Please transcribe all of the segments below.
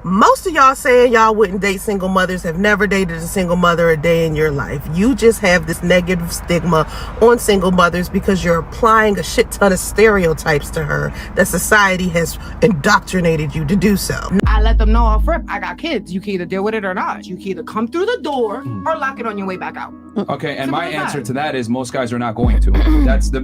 Most of y'all saying y'all wouldn't date single mothers have never dated a single mother a day in your life. You just have this negative stigma on single mothers because you're applying a shit ton of stereotypes to her that society has indoctrinated you to do so. I let them know off rip, I got kids. You can either deal with it or not. You can either come through the door or lock it on your way back out. Okay, and my answer to that is most guys are not going to. That's the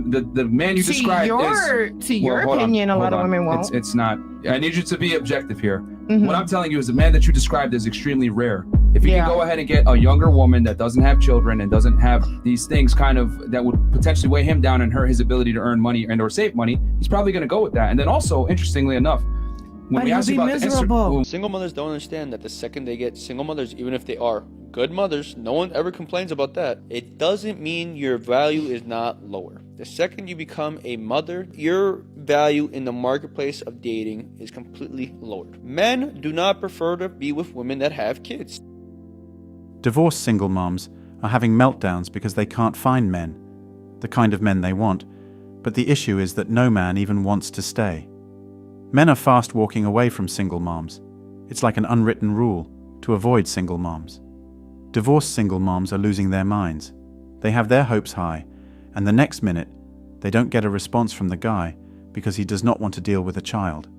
man you described To your opinion, a lot of women won't. It's not. I need you to be objective here. What I'm telling you is the man that you described is extremely rare. If you can go ahead and get a younger woman that doesn't have children and doesn't have these things kind of that would potentially weigh him down and hurt his ability to earn money and or save money, he's probably going to go with that. And then also, interestingly enough, when we ask you about the single mothers don't understand that the second they get single mothers, even if they are good mothers, no one ever complains about that. It doesn't mean your value is not lower. The second you become a mother, your value in the marketplace of dating is completely lowered. Men do not prefer to be with women that have kids. Divorced single moms are having meltdowns because they can't find men, the kind of men they want, but the issue is that no man even wants to stay. Men are fast walking away from single moms. It's like an unwritten rule to avoid single moms. Divorced single moms are losing their minds. They have their hopes high, and the next minute, they don't get a response from the guy because he does not want to deal with a child.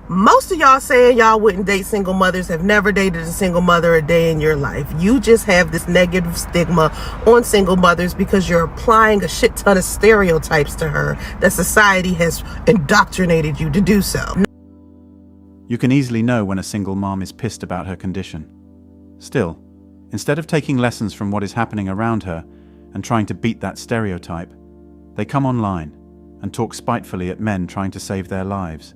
Most of y'all saying y'all wouldn't date single mothers have never dated a single mother a day in your life. You just have this negative stigma on single mothers because you're applying a shit ton of stereotypes to her that society has indoctrinated you to do so. You can easily know when a single mom is pissed about her condition. Still, instead of taking lessons from what is happening around her and trying to beat that stereotype, they come online and talk spitefully at men trying to save their lives.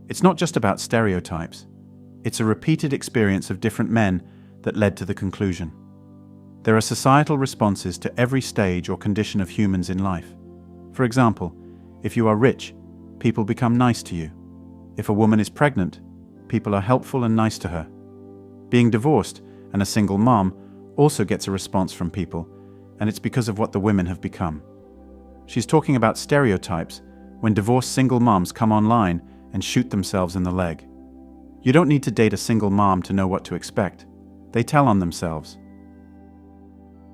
It's not just about stereotypes. It's a repeated experience of different men that led to the conclusion. There are societal responses to every stage or condition of humans in life. For example, if you are rich, people become nice to you. If a woman is pregnant, people are helpful and nice to her. Being divorced and a single mom also gets a response from people, and it's because of what the women have become. She's talking about stereotypes when divorced single moms come online and shoot themselves in the leg. You don't need to date a single mom to know what to expect. They tell on themselves.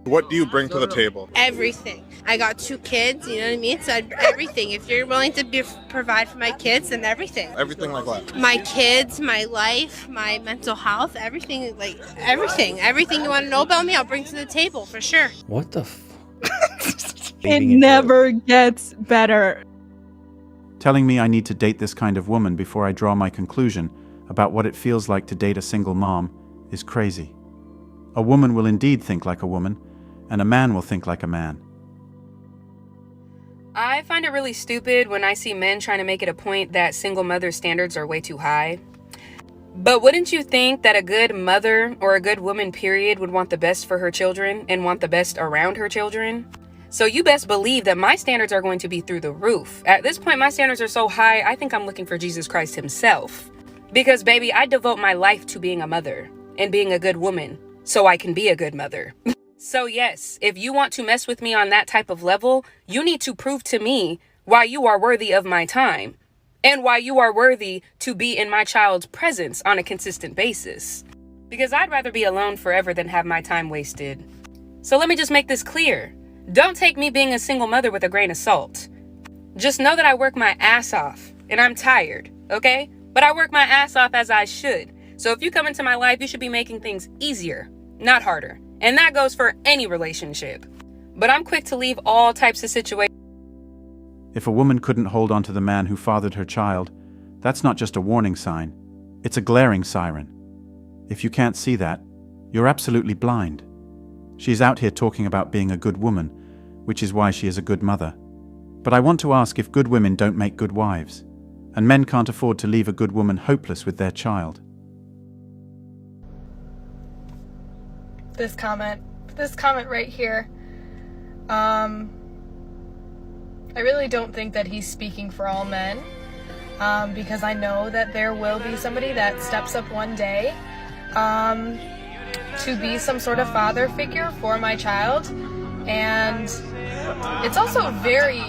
What do you bring to the table? Everything. I got 2 kids, you know what I mean? So everything. If you're willing to provide for my kids, then everything. Everything like what? My kids, my life, my mental health, everything, like everything. Everything you want to know about me, I'll bring to the table for sure. What the It never gets better. Telling me I need to date this kind of woman before I draw my conclusion about what it feels like to date a single mom is crazy. A woman will indeed think like a woman, and a man will think like a man. I find it really stupid when I see men trying to make it a point that single mother standards are way too high. But wouldn't you think that a good mother or a good woman, period, would want the best for her children and want the best around her children? So you best believe that my standards are going to be through the roof. At this point, my standards are so high, I think I'm looking for Jesus Christ himself. Because, baby, I devote my life to being a mother and being a good woman so I can be a good mother. So yes, if you want to mess with me on that type of level, you need to prove to me why you are worthy of my time and why you are worthy to be in my child's presence on a consistent basis. Because I'd rather be alone forever than have my time wasted. So let me just make this clear. Don't take me being a single mother with a grain of salt. Just know that I work my ass off and I'm tired, okay? But I work my ass off as I should. So if you come into my life, you should be making things easier, not harder. And that goes for any relationship. But I'm quick to leave all types of situations. If a woman couldn't hold on to the man who fathered her child, that's not just a warning sign, it's a glaring siren. If you can't see that, you're absolutely blind. She's out here talking about being a good woman, which is why she is a good mother. But I want to ask if good women don't make good wives, and men can't afford to leave a good woman hopeless with their child. This comment right here, I really don't think that he's speaking for all men, because I know that there will be somebody that steps up one day to be some sort of father figure for my child, and it's also very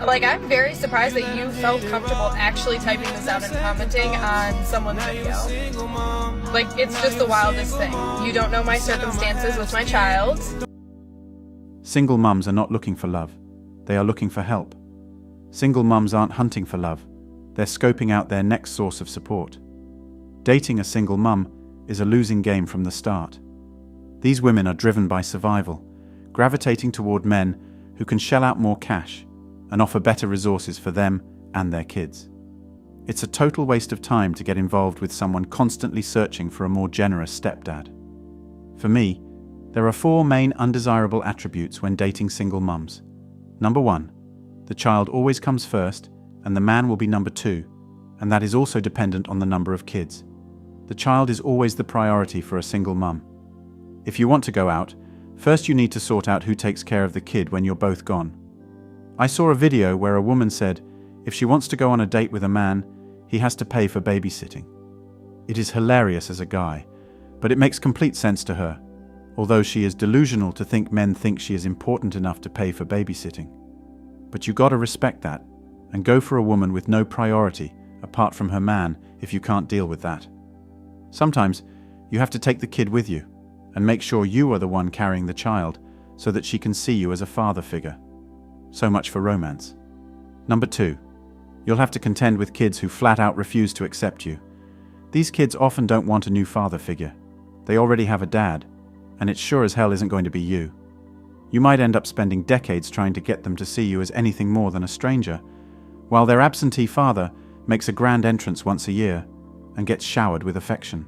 Like, I'm very surprised that you felt comfortable actually typing this out and commenting on someone's video. Like, it's just the wildest thing. You don't know my circumstances with my child. Single mums are not looking for love. They are looking for help. Single mums aren't hunting for love. They're scoping out their next source of support. Dating a single mum is a losing game from the start. These women are driven by survival, gravitating toward men who can shell out more cash and offer better resources for them and their kids. It's a total waste of time to get involved with someone constantly searching for a more generous stepdad. For me, there are 4 main undesirable attributes when dating single mums. Number 1, the child always comes first, and the man will be number 2, and that is also dependent on the number of kids. The child is always the priority for a single mum. If you want to go out, first you need to sort out who takes care of the kid when you're both gone. I saw a video where a woman said if she wants to go on a date with a man, he has to pay for babysitting. It is hilarious as a guy, but it makes complete sense to her, although she is delusional to think men think she is important enough to pay for babysitting. But you gotta respect that, and go for a woman with no priority apart from her man if you can't deal with that. Sometimes you have to take the kid with you, and make sure you are the one carrying the child so that she can see you as a father figure. So much for romance. Number 2, you'll have to contend with kids who flat out refuse to accept you. These kids often don't want a new father figure. They already have a dad, and it sure as hell isn't going to be you. You might end up spending decades trying to get them to see you as anything more than a stranger, while their absentee father makes a grand entrance once a year and gets showered with affection.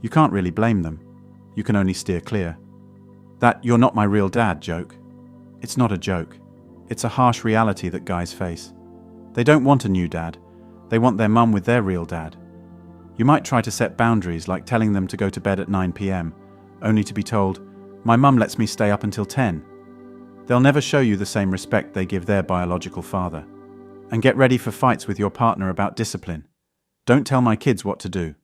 You can't really blame them. You can only steer clear. That "you're not my real dad" joke. It's not a joke. It's a harsh reality that guys face. They don't want a new dad. They want their mum with their real dad. You might try to set boundaries, like telling them to go to bed at 9 p.m, only to be told, "My mum lets me stay up until 10. They'll never show you the same respect they give their biological father. And get ready for fights with your partner about discipline. Don't tell my kids what to do.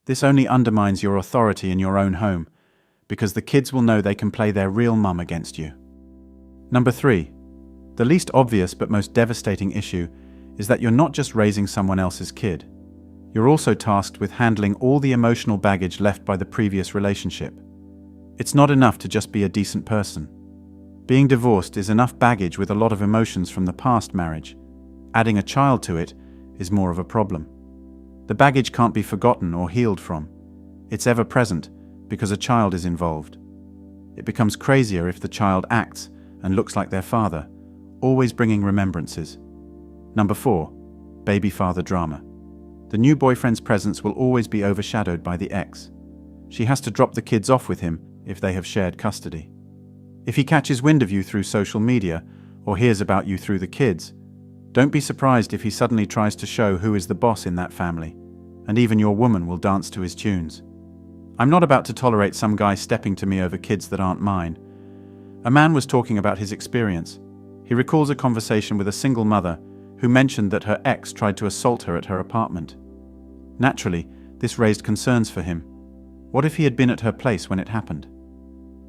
This only undermines your authority in your own home, because the kids will know they can play their real mum against you. Number 3. The least obvious but most devastating issue is that you're not just raising someone else's kid. You're also tasked with handling all the emotional baggage left by the previous relationship. It's not enough to just be a decent person. Being divorced is enough baggage with a lot of emotions from the past marriage. Adding a child to it is more of a problem. The baggage can't be forgotten or healed from. It's ever present because a child is involved. It becomes crazier if the child acts and looks like their father, always bringing remembrances. Number 4. Baby father drama. The new boyfriend's presence will always be overshadowed by the ex. She has to drop the kids off with him if they have shared custody. If he catches wind of you through social media or hears about you through the kids, don't be surprised if he suddenly tries to show who is the boss in that family, and even your woman will dance to his tunes. I'm not about to tolerate some guy stepping to me over kids that aren't mine. A man was talking about his experience. He recalls a conversation with a single mother who mentioned that her ex tried to assault her at her apartment. Naturally, this raised concerns for him. What if he had been at her place when it happened?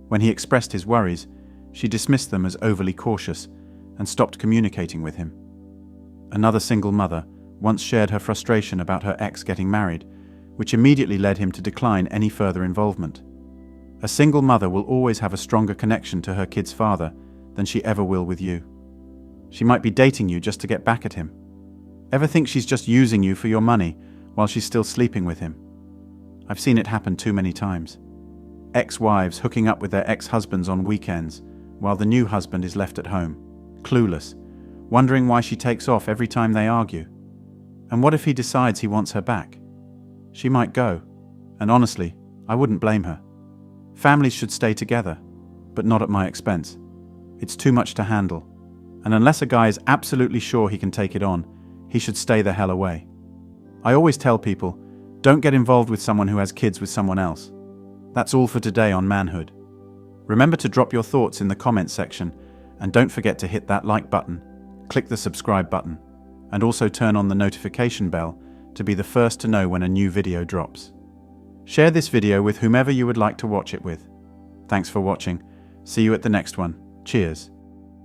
When he expressed his worries, she dismissed them as overly cautious and stopped communicating with him. Another single mother once shared her frustration about her ex getting married, which immediately led him to decline any further involvement. A single mother will always have a stronger connection to her kid's father than she ever will with you. She might be dating you just to get back at him. Ever think she's just using you for your money while she's still sleeping with him? I've seen it happen too many times. Ex-wives hooking up with their ex-husbands on weekends while the new husband is left at home, clueless, wondering why she takes off every time they argue. And what if he decides he wants her back? She might go, and honestly, I wouldn't blame her. Families should stay together, but not at my expense. It's too much to handle, and unless a guy is absolutely sure he can take it on, he should stay the hell away. I always tell people, don't get involved with someone who has kids with someone else. That's all for today on Manhood. Remember to drop your thoughts in the comments section, and don't forget to hit that like button, click the subscribe button, and also turn on the notification bell to be the first to know when a new video drops. Share this video with whomever you would like to watch it with. Thanks for watching. See you at the next one. Cheers.